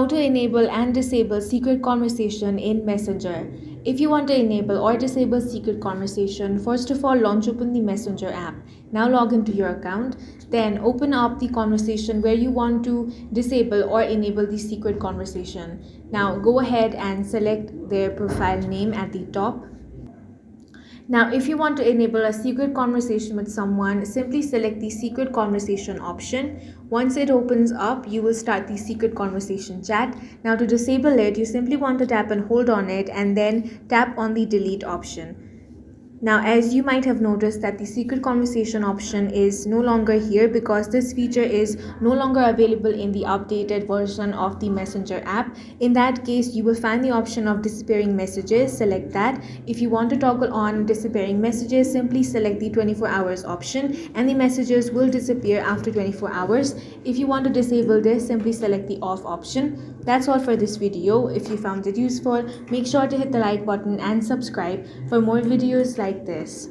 How to enable and disable secret conversation in Messenger. If you want to enable or disable secret conversation, first of all open the Messenger app. Now log into your account, then open up the conversation where you want to disable or enable the secret conversation. Now go ahead and select their profile name at the top. Now, if you want to enable a secret conversation with someone, simply select the secret conversation option. Once it opens up, you will start the secret conversation chat. Now, to disable it, you simply want to tap and hold on it and then tap on the delete option. Now, as you might have noticed that the secret conversation option is no longer here because this feature is no longer available in the updated version of the Messenger app. In that case, you will find the option of disappearing messages. Select that. If you want to toggle on disappearing messages, simply select the 24 hours option and the messages will disappear after 24 hours. If you want to disable this, simply select the off option. That's all for this video. If you found it useful, make sure to hit the like button and subscribe for more videos like this.